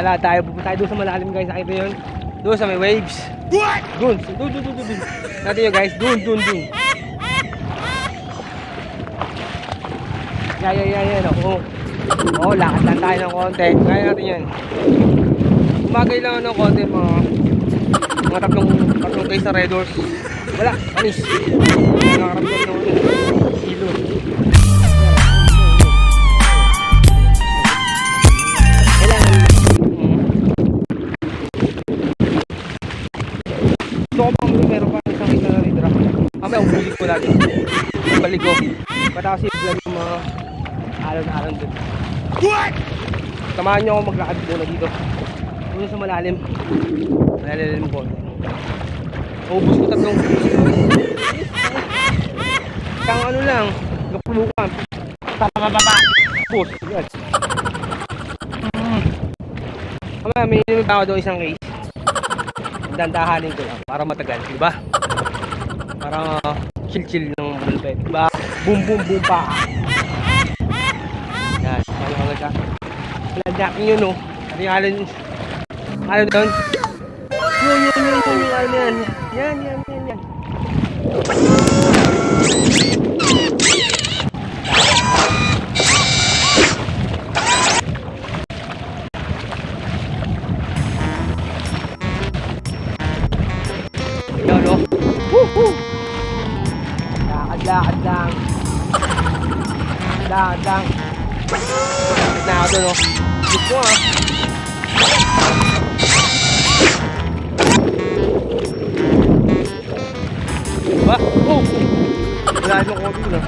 Kala tayo, pupunta tayo doon sa malalim guys. Nakita yun? Doon sa may waves. Doon. Natin yun guys. Doon. Yan. Oo, lakad lang tayo ng konti. Kaya natin yan. Umagay lang ng konti mga tatlong guys sa Red Horse. Wala, panis. Nakaramdam ng kilo. Gusto ko bang meron pa isang kita na ridra. Mamaya ubusin ko lagi. Balik ko. Patasi vlog yung mga alon-alon dun. Samahan nyo ako maglakad muna dito. Doon sa malalim. Malalim po. Ubus ko tatlong isang ano lang. Kapulukan. Baba. Ubus. Yan. Mamaya may inumin pa ako doon isang case. Dandahanin ko lang para matagal, diba? Para chill ng bulpet, diba? Boom pa. Yan, ano ka ka? Plandaking yun, no? Ano yung alon doon? Yung alon yan. Yan. Yan, no? Woo! Lakad lang. Lakad na ako doon, no? Gusto mo, Diba? Oh! Wala yung kopi, no?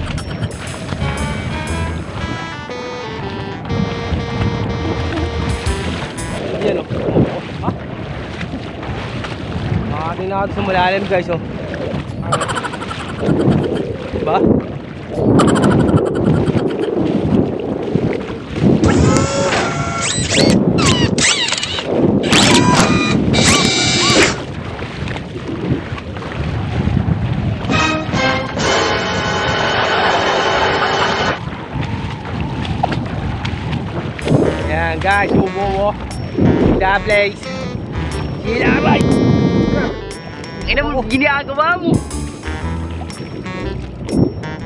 Yan, no? Ha? Makating na ako sa malalim, guys, oh. Diba? Ayan guys, ubo. Sila Blaze. Ina mo, ginagawa mo.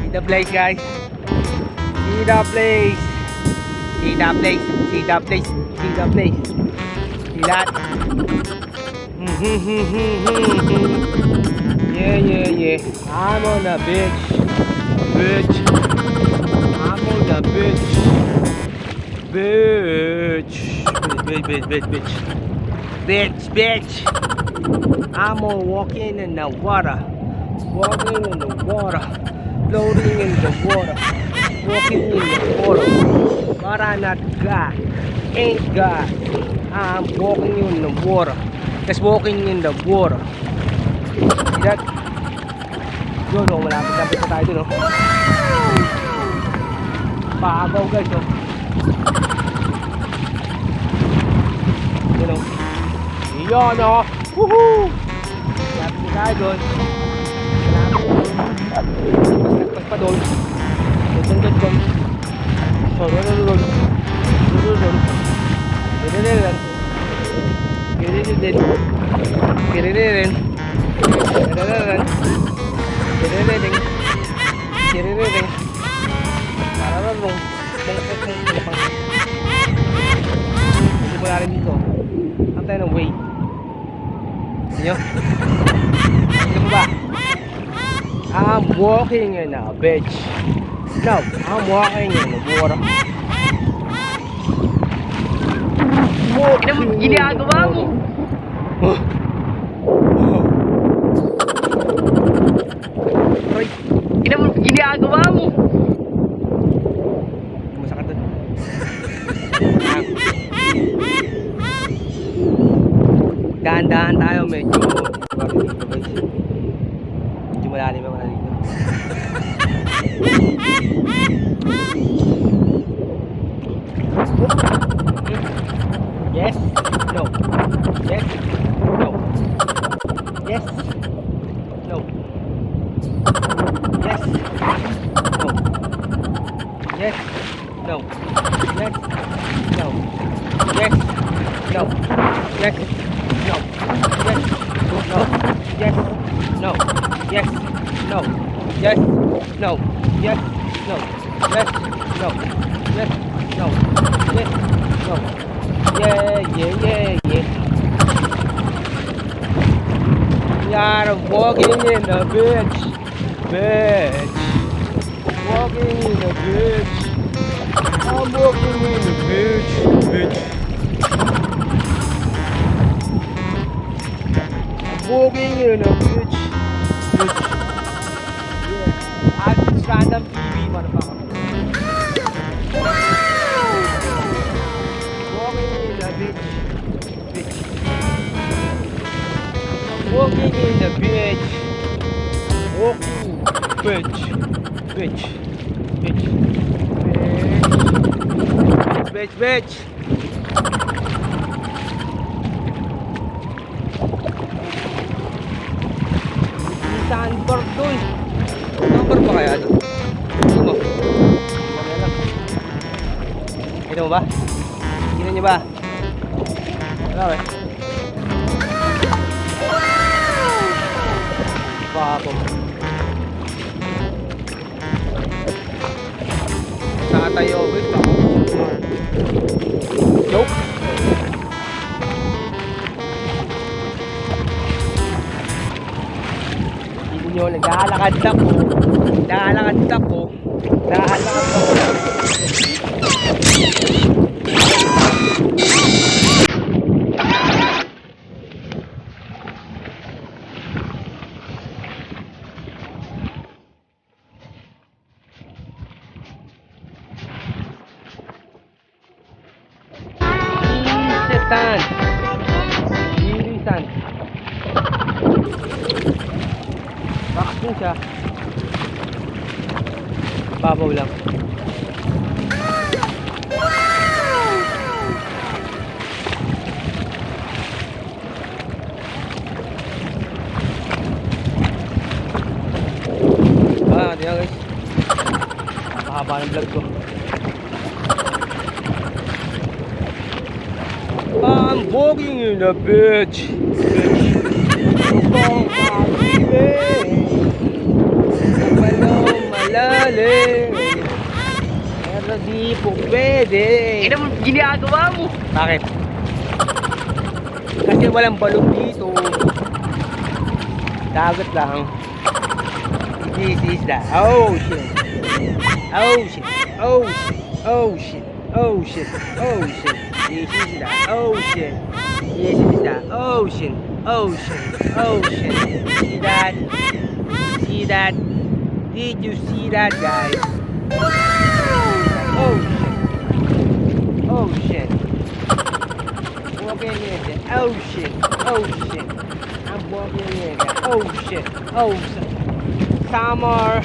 Sila Blaze guys. Sila Blaze. Silat. Yeah. I'm on the beach. I'm on the beach. Bitch. I'm walking in the water. Floating in the water. Walking in the water. But I'm not God. Ain't God. I'm walking in the water. Just walking in the water. See that? Yun, malapit na tayo dun, oh. Pagaw guys, oh. Yan, oh. Woohoo! Malapit na tayo dun. Mas pa dun. Dun. Hindi mo narin dito. Antay ng way. Inyo? Ano ba? I'm walking in a beach. No, I'm walking in the water. Ina mo, ginagawa mo. Ina mo, ginagawa mo. Masakit doon. Dahan-dahan tayo, medyo malalim ako na dito. Yes, no. Yes, no. Yes, no. Yes, no. Yes, no. Yes, no. Yes, no, yes, no, yes, no, yes, no, yes, no, yes, no, yes, no, yes, no, yes, no, yeah, yeah, yeah, yeah. We are walking in the beach, beach, walking in the beach. I'm walking in the beach, beach. Walking in a beach. Yeah. At this random TV, motherfucker. Walking in a beach. Beach. Walking in the beach. Walking. Beach. Beach. Beach. Beach. Beach. Beach. Sandbar doon. Sandbar ba kaya doon? Ito mo. Ito mo ba? Tingnan nyo ba? Wala ba? Papo. Nakatayo ba ito? Joke. Nyo, naglalakad ako. Irisan. Bakit din siya? Babaw lang. Tingnan guys. Napakahaba ng vlog ko. I'm walking in the beach. Malalim. Pero di po pwede. Ano mo ginagawa mo? Bakit? Kasi walang balog dito. Dagat lang. This is the ocean. Ocean. Ocean. Ocean. Ocean. Ocean. This is the ocean. This is the ocean. Ocean. Ocean. See that? See that? Did you see that, guys? Ocean. Ocean. Walking in the ocean. Ocean. I'm walking in the ocean. Ocean. Summer.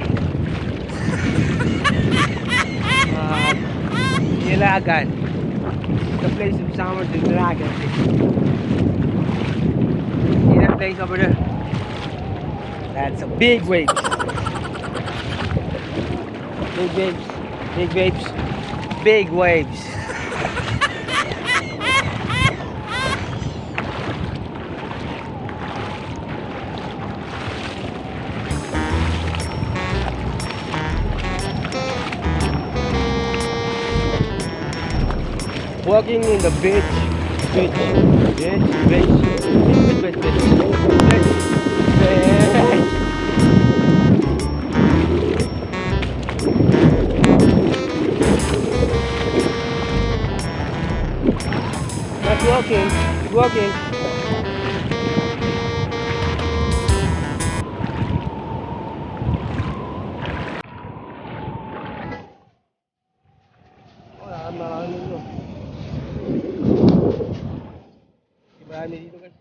Nilagan. The place of summer to Nilagan. See that place over there? That's a big waves. Big waves. Big waves. Big waves. Walking in the beach, beach, beach, beach, beach, beach, beach, beach. That's walking, walking. Marami dito guys.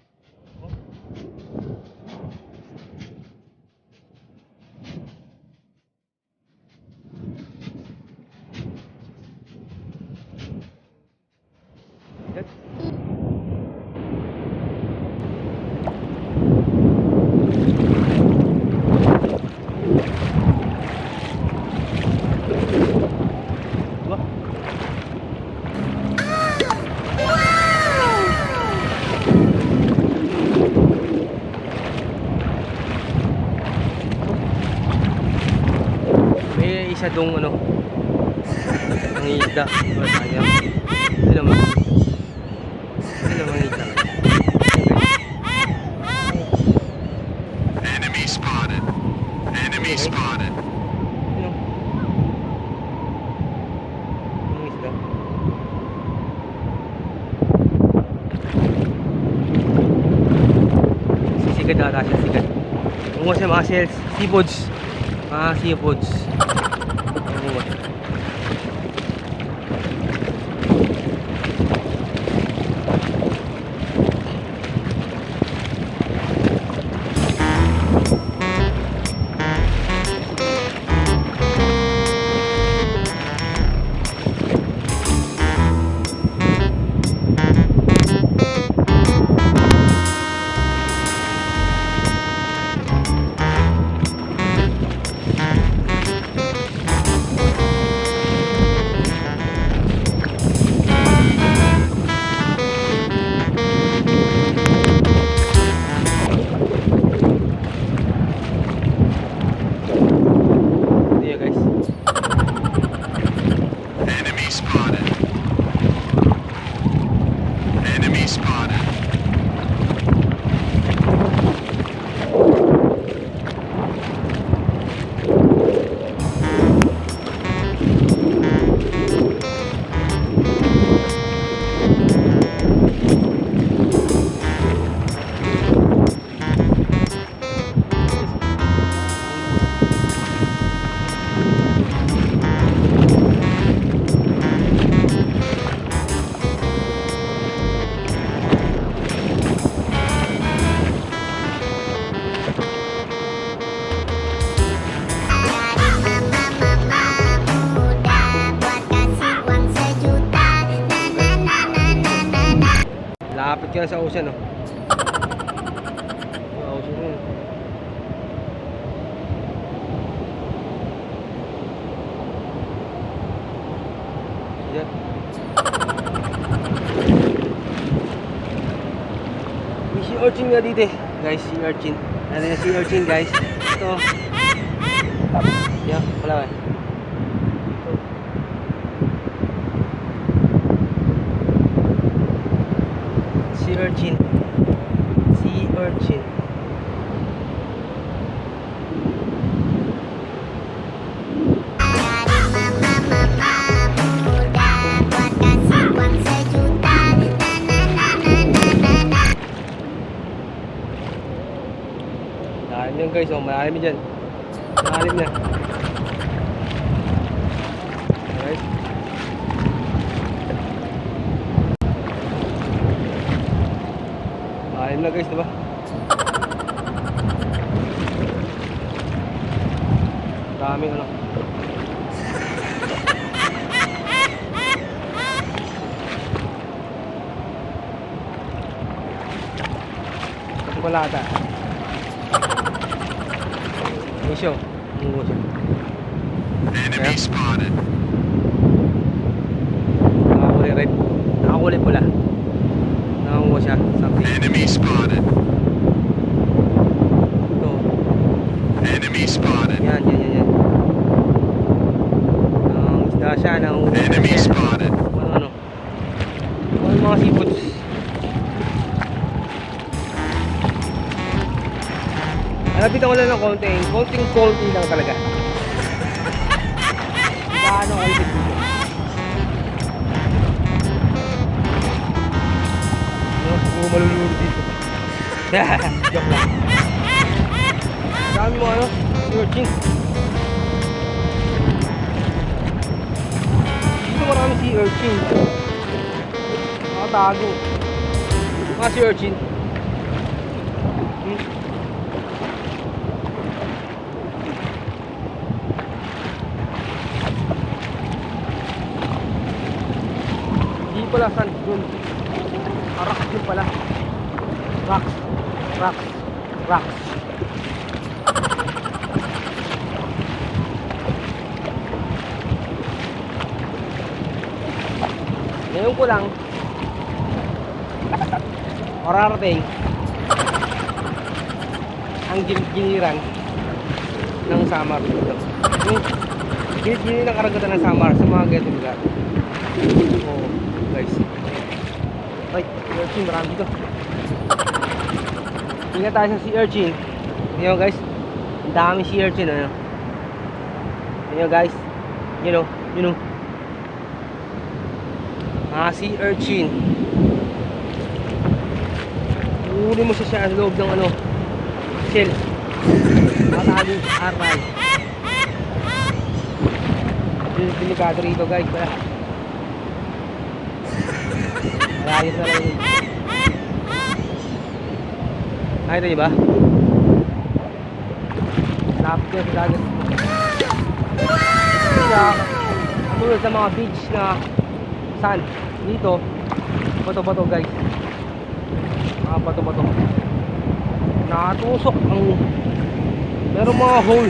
masyadong ano, ang isda. Oh, sayang. Ito naman. Ito naman ang isda. Enemy spotted. Enemy spotted. Ano? Ang isda. Sisigad ata siya, sigat. Tungo siya mga sales, seafoods. Mga seafoods. Tungo. Iya guys. Enemy spotted. Enemy spotted. Lapit ka na sa ocean, no? Ocean yun. Yan. May sea urchin nga dito eh. Guys, sea urchin. Ano yung sea urchin guys? Ito. Yan, wala ba? Sea urchin. Sea urchin. Malalim yan guys, oh, malalim dyan. Malalim na. Alright. Malalim na guys, diba? Daming ano. Chocolate. Isyo. Mungo siya. Enemy spotted. Nakakulay red. Nakakulay pula. Nakakuha siya. Something. Enemy spotted. Ito. Enemy spotted. Yan, yan, yan, yan. Ang isda siya. Enemy spotted. Ano. Ano mga seafoods. Lapitan ko lang ng konting lang talaga. Gaano kalipit dito. Ano, siguro malulunod dito. Joke lang. Dami mo ano, urchin. Dito marami si urchin. Nakatago. Mga si urchin. Pala sand dun. Rocks yun pala. Rocks. Rocks. Rocks. Ngayon ko lang mararating ang giliran ng summer dito. Yun ang karagatan ng Samar sa mga ganitong lugar. Oo, guys. Ay, sea urchin, marami dito. Tingnan tayo sa sea urchin. Tingnan nyo guys, ang daming sea urchin, ano. Tingnan nyo guys, you know. Sea urchin. Uli mo siya sa loob ng ano, shell. Matali, aray. Delikado rito guys. Malayos na lang yun. Nakita nyo ba? Lapit nyo sa dagat. Katulad sa mga beach na sand. Dito, bato-bato guys. Mga bato-bato. Nakatusok ang... Meron mga hole.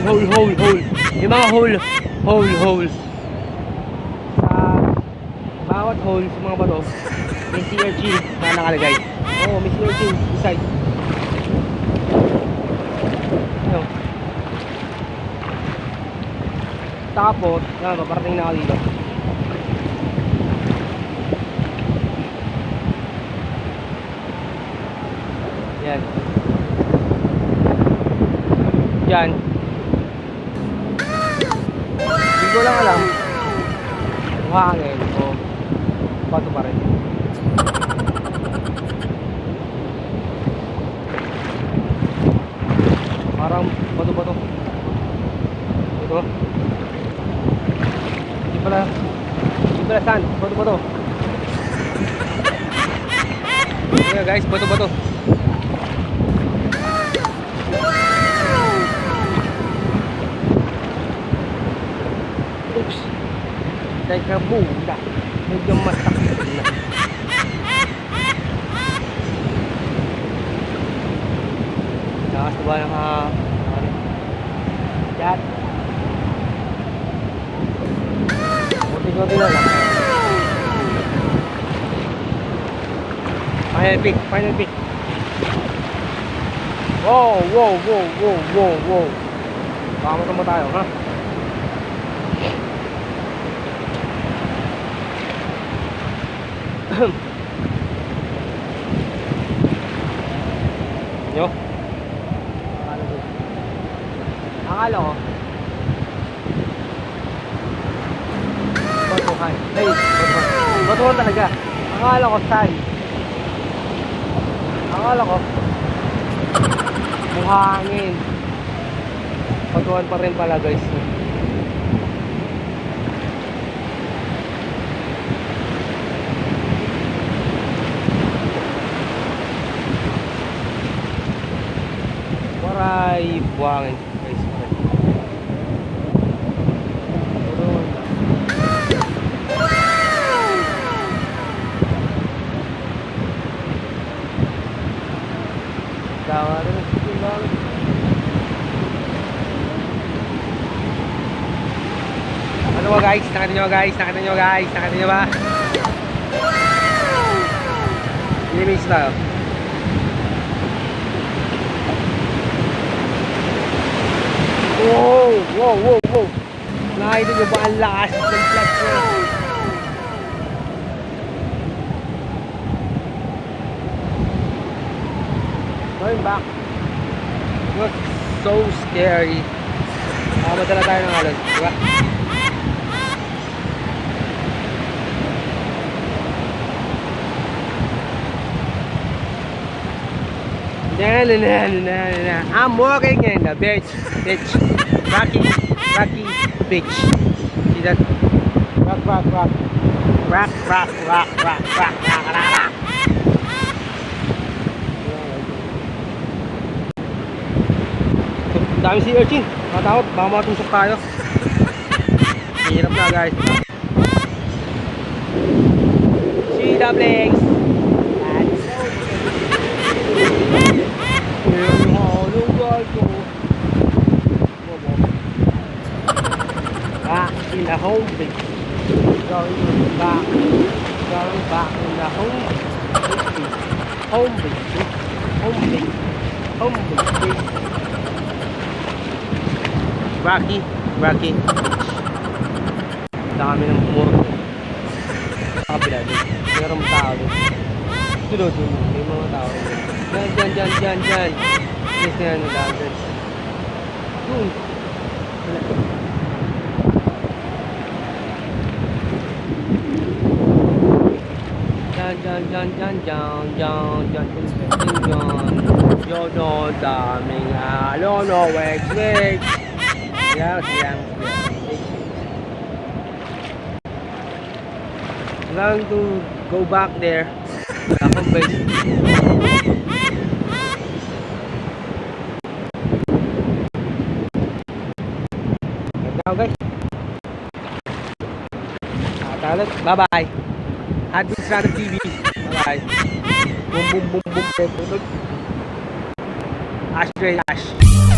Yung mga hole. Sa bawat hole sa mga bato, may sea urchin na nakalagay. Oo, may sea urchin inside. Ayun. Tapos, paparating na ako dito. Yan. Yan. Hindi ko lang alam kung hangin o bato pa rin. Parang bato-bato. Ito. Hindi pala sand. Bato-bato. Ayan guys, bato-bato. Oops. Teka muna. Medyo masakit na. Lakas diba ng yan. Kunti-kunti na lang. Final pick. Wow. Baka matama tayo, ha? Yo. Akala ko batuhan. Hey, batuhan talaga. Akala ko sand. Akala ko buhangin. Batuhan pa rin pala guys. Waray buhangin guys. Tawa rin yung buhangin. Ano ba guys? Nakita nyo ba? Inimis tayo. Wow. Nakita nyo ba ang lakas ng flash niya? Going back. It was so scary. Madala tayo ng alon, diba? I'm walking in the beach. Rocky beach. See that? Rock. Dami sea urchin. Matakot, baka matusok tayo. Hirap na guys. See the blings. Back in the home beach. Going back in the home beach. Rocky beach. dami ng muro. Kabila doon. Merong tao doon. Sunod doon. May mga tao doon. Dyan. Yes na yan. Dyan. Doon. Wala. Dyan. Yo, no, daming halo, no, wait. Yan. I'm going to go back there. Akong base. Now guys. Talit. Bye-bye. Advance Random TV. Bye-bye. Boom. Ashtray Ash.